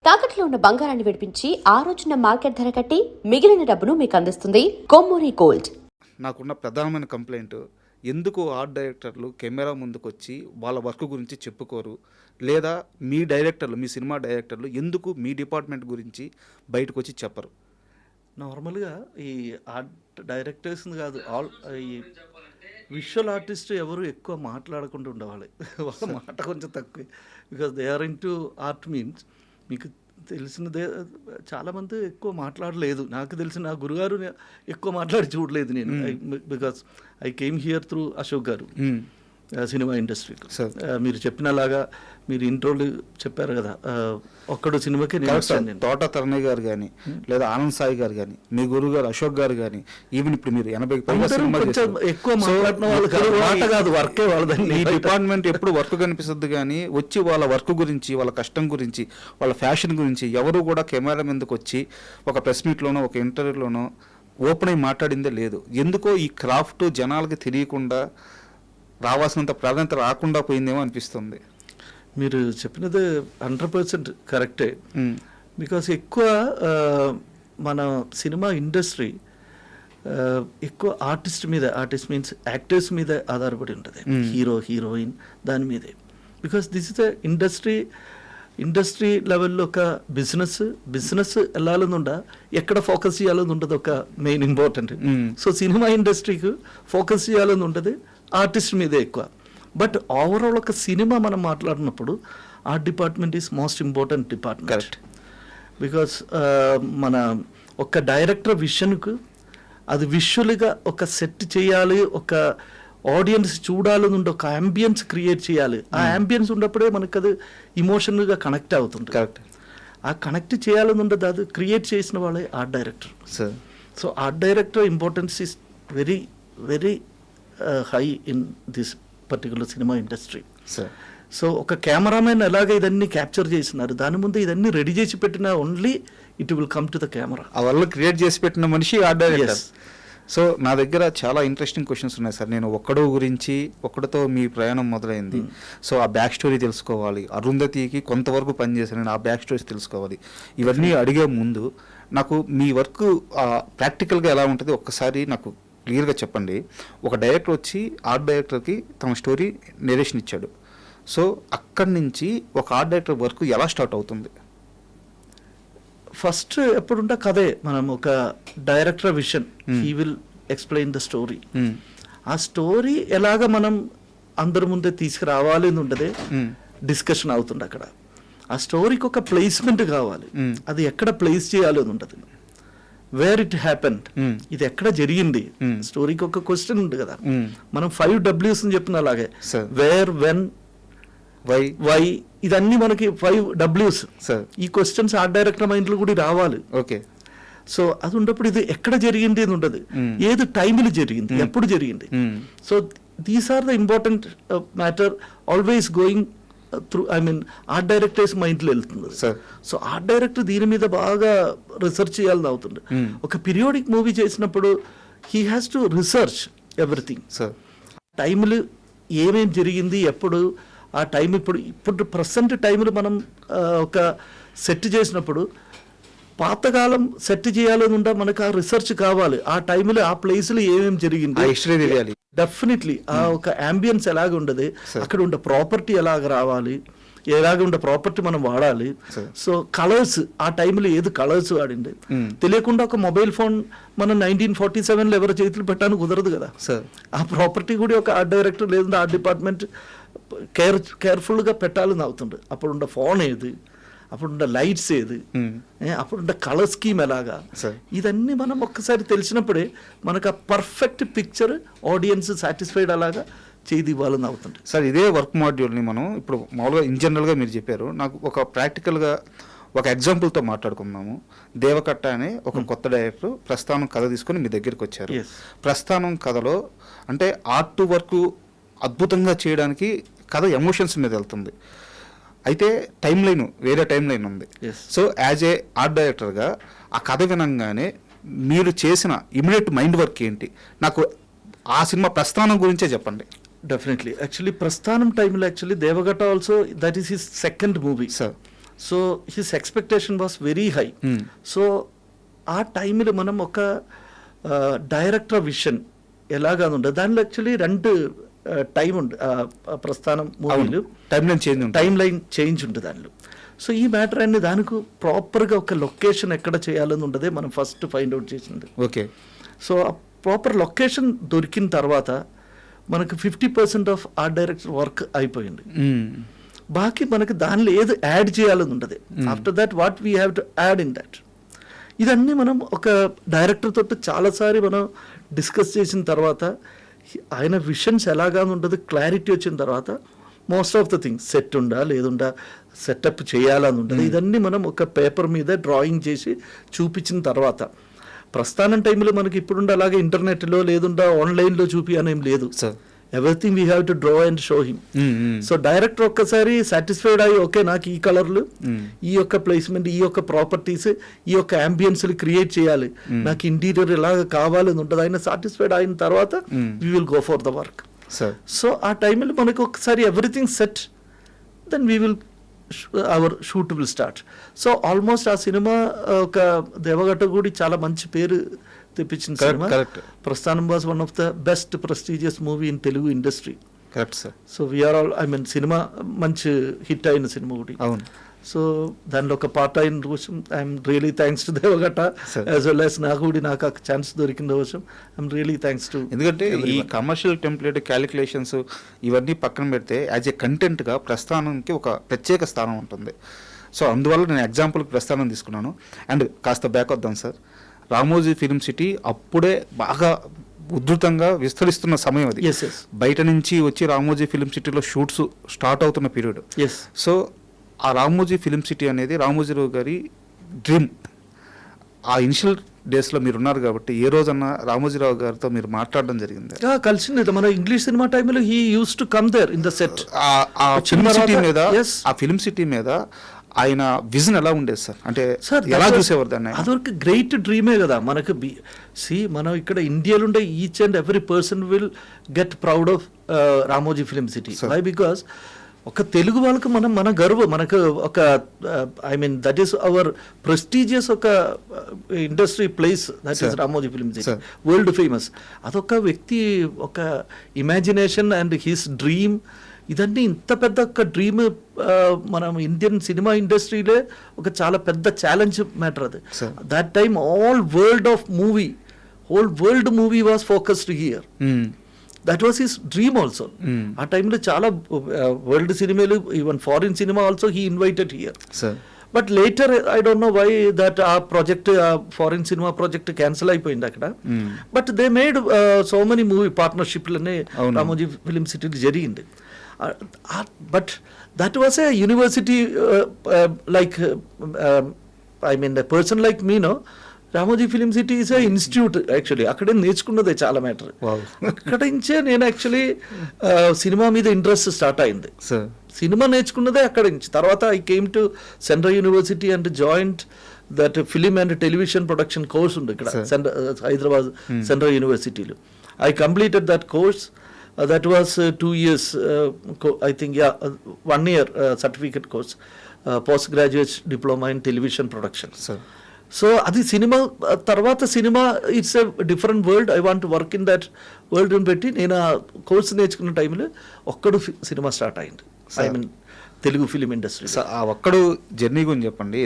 తాకట్లో ఉన్న బంగారాన్ని విడిపించి ఆ రోజున మార్కెట్ ధర కట్టి మిగిలిన డబ్బును మీకు అందిస్తుంది కొమ్మూరి గోల్డ్. నాకున్న ప్రధానమైన కంప్లైంట్, ఎందుకు ఆర్ట్ డైరెక్టర్లు కెమెరా ముందుకు వచ్చి వాళ్ళ వర్క్ గురించి చెప్పుకోరు, లేదా మీ డైరెక్టర్లు, మీ సినిమా డైరెక్టర్లు ఎందుకు మీ డిపార్ట్మెంట్ గురించి బయటకు వచ్చి చెప్పరు? నార్మల్గా ఈ ఆర్ట్ డైరెక్టర్స్ కాదు, ఈ విజువల్ ఆర్టిస్ట్ ఎవరు ఎక్కువ మాట్లాడకుండా ఉండేవాళ్ళే. వాళ్ళ మాట కొంచెం తక్కువే, because they are into art. Means మీకు తెలిసినదే, చాలామంది ఎక్కువ మాట్లాడలేదు. నాకు తెలిసిన నా గురుగారు ఎక్కువ మాట్లాడి చూడలేదు నేను, because I came here through Ashok garu, cinema ఇండస్ట్రీకి. మీరు చెప్పినలాగా మీరు ఇంట్రోలు చెప్పారు కదా, ఒక్కడు సినిమాకి తోట తరణయ్య గారు కానీ, లేదా ఆనంద్ సాయి గారు కానీ, మీ గురువు గారు అశోక్ గారు కానీ, ఈవెన్ ఇప్పుడు మీరు 80 ఎక్కువ మాట్లాడిన వాళ్ళు కాదు, వర్కే వాళ్ళదని. ఈ డిపార్ట్మెంట్ ఎప్పుడు వర్క్ కనిపిస్తుంది కానీ వచ్చి వాళ్ళ వర్క్ గురించి, వాళ్ళ కష్టం గురించి, వాళ్ళ ఫ్యాషన్ గురించి ఎవరు కూడా కెమెరా మీదకి వచ్చి ఒక ప్రెస్ మీట్లోనో ఒక ఇంటర్వ్యూలోనో ఓపెన్ అయి మాట్లాడిందే లేదు. ఎందుకో ఈ క్రాఫ్ట్ జనాలకి తెలియకుండా, రావాల్సినంత ప్రాధాన్యత రాకుండా పోయిందేమో అనిపిస్తుంది. మీరు చెప్పినది 100% కరెక్టే. బికాస్ ఎక్కువ మన సినిమా ఇండస్ట్రీ ఎక్కువ ఆర్టిస్ట్ మీన్స్ యాక్టర్స్ మీద ఆధారపడి ఉంటుంది, హీరో హీరోయిన్ దాని మీదే. Because this is the industry లెవెల్లో ఒక బిజినెస్ వెళ్ళాలనుండా ఎక్కడ ఫోకస్ చేయాలని ఉంటుంది, ఒక మెయిన్ ఇంపార్టెంట్. సో సినిమా ఇండస్ట్రీకి ఫోకస్ చేయాలని ఉంటుంది ఆర్టిస్ట్ మీదే ఎక్కువ. బట్ ఓవరాల్ ఒక సినిమా మనం మాట్లాడినప్పుడు art department is most important department. Correct. Because మన ఒక డైరెక్టర్ విషన్కు అది విజువల్గా ఒక సెట్ చేయాలి, ఒక ఆడియన్స్ చూడాలని ఉండే ఒక అంబియన్స్ క్రియేట్ చేయాలి. ఆ అంబియన్స్ ఉన్నప్పుడే మనకు అది ఇమోషనల్గా కనెక్ట్ అవుతుంది. కరెక్ట్. ఆ కనెక్ట్ చేయాలని ఉండదు, అది క్రియేట్ చేసిన వాళ్ళే art director. So art director importance is very very high in this particular cinema industry. So ఒక కెమెరామెన్ ఎలాగ ఇదన్నీ క్యాప్చర్ చేసినారు, దాని ముందు ఇదన్నీ రెడీ చేసి పెట్టిన only it will come to the camera. ఆ వాళ్ళు క్రియేట్ చేసి పెట్టిన మనిషి ఆర్ట్ డైరెక్టర్. సో నా దగ్గర చాలా ఇంట్రెస్టింగ్ క్వశ్చన్స్ ఉన్నాయి సార్. నేను ఒక్కడితో మీ ప్రయాణం మొదలైంది. సో ఆ బ్యాక్ స్టోరీ తెలుసుకోవాలి. అరుంధతికి కొంతవరకు పనిచేశాను నేను, ఆ బ్యాక్ స్టోరీస్ తెలుసుకోవాలి. ఇవన్నీ అడిగే ముందు నాకు మీ వర్క్ ప్రాక్టికల్గా ఎలా ఉంటుంది ఒక్కసారి నాకు క్లియర్గా చెప్పండి. ఒక డైరెక్టర్ వచ్చి ఆర్ట్ డైరెక్టర్కి తన స్టోరీ నెరేషన్ ఇచ్చాడు. సో అక్కడి నుంచి ఒక ఆర్ట్ డైరెక్టర్ వర్క్ ఎలా స్టార్ట్ అవుతుంది? ఫస్ట్ ఎప్పుడుంటే కథే, మనం ఒక director vision, he will explain the story. ఆ స్టోరీ ఎలాగ మనం అందరి ముందే తీసుకురావాలి అని ఉంటుంది, డిస్కషన్ అవుతుంది అక్కడ. ఆ స్టోరీకి ఒక ప్లేస్మెంట్ కావాలి, అది ఎక్కడ ప్లేస్ చేయాలి అని ఉంటుంది, వేర్ ఇట్ హ్యాపెండ్, ఇది ఎక్కడ జరిగింది. స్టోరీకి ఒక క్వశ్చన్ ఉంది కదా, మనం 5 W's అని చెప్పిన అలాగే, వేర్, వెన్, వై, ఇదన్నీ మనకి 5 W's. ఈ క్వశ్చన్స్ ఆర్ట్ డైరెక్టర్ మైండ్లో కూడా రావాలి. ఓకే. సో అది ఉన్నప్పుడు ఇది ఎక్కడ జరిగింది అని ఉండదు, ఏది టైంలో జరిగింది, ఎప్పుడు జరిగింది. So these are the important matter always going through, art directors మైండ్లో వెళ్తుంది. సో ఆర్ట్ డైరెక్టర్ దీని మీద బాగా రీసెర్చ్ చేయాలని అవుతుంది. ఒక పీరియాడిక్ మూవీ చేసినప్పుడు he has to research everything. టైంలు ఏమేమి జరిగింది, ఎప్పుడు, ఆ టైం ఇప్పుడు ప్రెసెంట్ టైంలో మనం ఒక సెట్ చేసినప్పుడు పాతకాలం సెట్ చేయాలని ఉంటే మనకు ఆ రీసెర్చ్ కావాలి. ఆ టైంలో ఆ ప్లేస్లో ఏమేమి జరిగింది, డెఫినెట్లీ ఆ ఒక అంబియన్స్ ఎలాగ ఉండదు, అక్కడ ఉండే ప్రాపర్టీ ఎలాగ రావాలి, ఎలాగ ఉండే ప్రాపర్టీ మనం వాడాలి. సో కలర్స్, ఆ టైంలో ఏది కలర్స్ వాడింది తెలియకుండా ఒక మొబైల్ ఫోన్ మనం 1947లో ఎవరి చేతులు పెట్టడానికి కుదరదు కదా. ఆ ప్రాపర్టీ కూడా ఒక ఆర్ట్ డైరెక్టర్ లేదంటే ఆర్ట్ డిపార్ట్మెంట్ కేర్ఫుల్గా పెట్టాలని అవుతుంది. అప్పుడుండే ఫోన్ ఏది, అప్పుడుండే లైట్స్ ఏది, అప్పుడుండే కలర్ స్కీమ్ ఎలాగా, ఇదన్నీ మనం ఒక్కసారి తెలిసినప్పుడే మనకు ఆ పర్ఫెక్ట్ పిక్చర్ ఆడియన్స్ సాటిస్ఫైడ్ అలాగా చేది ఇవ్వాలని అవుతుంది. సార్ ఇదే వర్క్ మాడ్యూల్ని మనం ఇప్పుడు మామూలుగా ఇన్ జనరల్గా మీరు చెప్పారు, నాకు ఒక ప్రాక్టికల్గా ఒక ఎగ్జాంపుల్తో మాట్లాడుకుందాము. దేవకట్ట అనే ఒక కొత్త డైరెక్టర్ ప్రస్థానం కథ తీసుకొని మీ దగ్గరికి వచ్చారు. ప్రస్థానం కథలో అంటే ఆర్ట్ వర్క్ అద్భుతంగా చేయడానికి కథ ఎమోషన్స్ మీద వెళ్తుంది. అయితే వేరే టైం లైన్ ఉంది. సో యాజ్ ఏ ఆర్ట్ డైరెక్టర్గా ఆ కథ వినంగానే మీరు చేసిన ఇమీడియట్ మైండ్ వర్క్ ఏంటి? నాకు ఆ సినిమా ప్రస్థానం గురించే చెప్పండి. డెఫినెట్లీ. యాక్చువల్లీ ప్రస్థానం టైంలో actually దేవగట్ట also that is his second movie. So his expectation was very high. Hmm. So ఆ టైంలో మనం ఒక డైరెక్టర్ విషన్ ఎలాగా ఉండదు దానిలో యాక్చువల్లీ 2 టైం ఉంది ప్రస్థానం మూవీలు టైం లైన్ చేంజ్ ఉంటుంది దానిలో. సో ఈ మ్యాటర్ అన్ని దానికి ప్రాపర్గా ఒక లొకేషన్ ఎక్కడ చేయాలని ఉండదే మనం ఫస్ట్ ఫైండ్ అవుట్ చేసింది. ఓకే. సో ఆ ప్రాపర్ లొకేషన్ దొరికిన తర్వాత మనకు 50% ఆఫ్ ఆర్ట్ డైరెక్టర్ వర్క్ అయిపోయింది. బాకీ మనకి దానిలో ఏది యాడ్ చేయాలని ఉండదు. After that what we have to add in that. ఇదన్నీ మనం ఒక డైరెక్టర్ తోటి చాలాసారి మనం డిస్కస్ చేసిన తర్వాత ఆయన విషన్స్ ఎలాగా ఉంటుంది క్లారిటీ వచ్చిన తర్వాత most of the things set ఉండా లేదుండా సెటప్ చేయాలని ఉంటుంది. ఇదన్నీ మనం ఒక పేపర్ మీద డ్రాయింగ్ చేసి చూపించిన తర్వాత ప్రస్థానం టైంలో మనకి ఇప్పుడుండే అలాగే ఇంటర్నెట్లో లేదుండా ఆన్లైన్లో చూపి అనేం లేదు. Everything we have to draw and show him. So director ఒక్కసారి సాటిస్ఫైడ్ అయ్యి ఓకే నాకు ఈ కలర్లు ఈ యొక్క ప్లేస్మెంట్ ఈ యొక్క ప్రాపర్టీస్ ఈ యొక్క అంబియన్స్లు క్రియేట్ చేయాలి నాకు ఇంటీరియర్ ఎలాగ కావాలని ఉంటుంది. ఆయన సాటిస్ఫైడ్ అయిన తర్వాత we will go for the work. So ఆ టైంలో మనకు ఒకసారి everything set then we will hour shoot will start. So almost ఆ సినిమా ఒక దేవగట్ట కూడా చాలా మంచి పేరు తెప్పించిన సినిమా. ప్రస్థానం was one of the best prestigious movie in Telugu industry. Correct sir. So we are all I mean cinema మంచి హిట్ అయిన సినిమా ఒకటి. అవును. సో దానిలో ఒక పార్ట్ అయిన కోసం I'm really thanks to దేవగట్ట as well as నాకు కూడా నాకు ఆ ఛాన్స్ దొరికిన కోసం ఐఎమ్ రియలీ థ్యాంక్స్ టు. ఎందుకంటే ఈ కమర్షియల్ టెంప్లెట్ క్యాలిక్యులేషన్స్ ఇవన్నీ పక్కన పెడితే యాజ్ ఏ కంటెంట్గా ప్రస్థానానికి ఒక ప్రత్యేక స్థానం ఉంటుంది. సో అందువల్ల నేను ఎగ్జాంపుల్కి ప్రస్థానం తీసుకున్నాను. అండ్ కాస్త బ్యాక్ వద్దాం సార్. రామోజీ ఫిల్మ్ సిటీ అప్పుడే బాగా ఉధృతంగా విస్తరిస్తున్న సమయం అది. బయట నుంచి వచ్చి రామోజీ ఫిల్మ్ సిటీలో షూట్స్ స్టార్ట్ అవుతున్న పీరియడ్. సో ఆ రామోజీ ఫిల్మ్ సిటీ అనేది రామోజీరావు గారి డ్రీమ్. ఆ ఇనిషియల్ డేస్లో మీరు ఉన్నారు కాబట్టి ఏ రోజన్నా రామోజీరావు గారితో మీరు మాట్లాడడం జరిగింది? కలిసింది మన ఇంగ్లీష్ సినిమా టైంలో he used to come there in the set. ఆ ఫిల్మ్ సిటీ మీద ఆ ఫిల్మ్ సిటీ మీద ఆయన విజన్ ఎలా ఉండేది సార్? అంటే ఎలా చూసేవారు దాన్ని? అదొక గ్రేట్ డ్రీమే కదా మనకు. మనం ఇక్కడ ఇండియాలో ఉండే each and every person will get proud of Ramoji Film City. Why? Because ఒక తెలుగు వాళ్ళకు మన గర్వం మనకు ఒక I mean that is our prestigious ఒక industry place that is Ramoji Film City, world famous. అదొక వ్యక్తి ఒక ఇమాజినేషన్ అండ్ హిస్ డ్రీమ్. ఇదన్నీ ఇంత పెద్ద ఒక డ్రీమ్ మనం ఇండియన్ సినిమా ఇండస్ట్రీలో ఒక చాలా పెద్ద ఛాలెంజ్ మ్యాటర్ అది. That time all world of movie whole world movie was focused here. That was his dream also. ఆ టైంలో చాలా వరల్డ్ సినిమాలు even foreign cinema also he invited here. But later I don't know why that ఆ project ఆ foreign cinema project cancel అయిపోయింది అక్కడ. But they made so many movie పార్ట్నర్షిప్లనే Ramoji Film సిటీలో జరిగింది. But that was a university like I mean a person like me, no, Ramoji film city is a institute actually. అక్కడే నేర్చుకున్నదే చాలా matter. అక్కడ నుంచే నేను యాక్చువల్లీ సినిమా మీద ఇంట్రెస్ట్ స్టార్ట్ అయింది. సినిమా నేర్చుకున్నదే అక్కడ నుంచి. తర్వాత I came to central university and joint that film and television production course ఉంది ఇక్కడ హైదరాబాద్ సెంట్రల్ యూనివర్సిటీలో. I completed that course. That was 2 years, I think, 1 year certificate course, postgraduate diploma in television production. So adi cinema tarvata cinema it's a different world. I want to work in that world in petti nenu course నేర్చుకున్న టైంలో ఒక్కడు cinema start అయింది. I mean Telugu film industry. ఆ ఒక్కడు journey గురించి చెప్పండి.